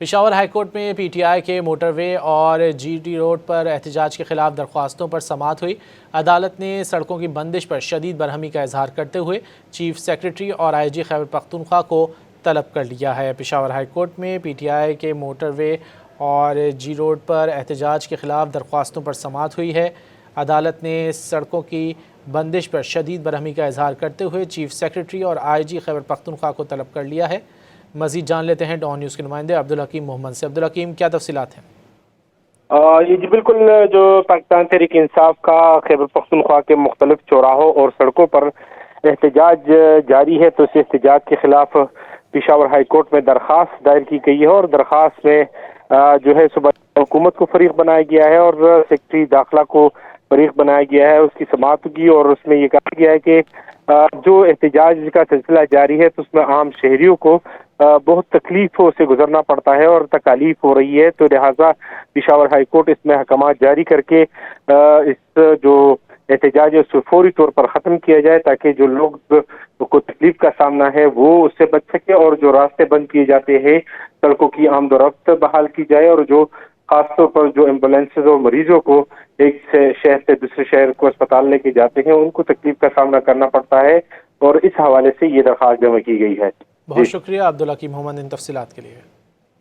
Peshawar high court میں P T I کے motor وے اور جی ٹی روڈ پر احتجاج کے خلاف درخواستوں پر سماعت ہوئی۔ عدالت نے سڑکوں کی بندش پر شدید برہمی کا اظہار کرتے ہوئے چیف سیکرٹری اور آئی جی خیبر پختونخوا کو طلب کر لیا ہے۔ پشاور ہائی کورٹ میں پی ٹی آئی کے موٹر وے اور جی روڈ پر احتجاج کے خلاف درخواستوں پر سماعت ہوئی ہے۔ عدالت نے سڑکوں کی بندش پر شدید برہمی کا اظہار کرتے ہوئے چیف سیکرٹری اور آئی جی خیبر پختونخوا کو طلب کر لیا ہے۔ مزید جان لیتے ہیں ڈان نیوز کے نمائندے عبدالحکیم محمد سے۔ عبدالحکیم، کیا تفصیلات ہیں؟ جی بالکل، جو پاکستان تحریک انصاف کا خیبر پختونخوا کے مختلف چوراہوں اور سڑکوں پر احتجاج جاری ہے، تو اس احتجاج کے خلاف پشاور ہائی کورٹ میں درخواست دائر کی گئی ہے، اور درخواست میں جو ہے صوبائی حکومت کو فریق بنایا گیا ہے اور سیکرٹری داخلہ کو فریق بنایا گیا ہے۔ اس کی سماعت کی اور اس میں یہ کہا گیا ہے کہ جو احتجاج کا سلسلہ جاری ہے تو اس میں عام شہریوں کو بہت تکلیفوں سے گزرنا پڑتا ہے اور تکالیف ہو رہی ہے، تو لہٰذا پشاور ہائی کورٹ اس میں احکامات جاری کر کے اس جو احتجاج ہے اس کو فوری طور پر ختم کیا جائے، تاکہ جو لوگ کو تکلیف کا سامنا ہے وہ اس سے بچ سکے، اور جو راستے بند کیے جاتے ہیں سڑکوں کی آمد و رفت بحال کی جائے، اور جو خاص طور پر جو ایمبولینسز اور مریضوں کو ایک شہر سے دوسرے شہر کو اسپتال لے کے جاتے ہیں ان کو تکلیف کا سامنا کرنا پڑتا ہے، اور اس حوالے سے یہ درخواست جمع کی گئی ہے۔ بہت شکریہ عبدالحکیم محمد ان تفصیلات کے لیے۔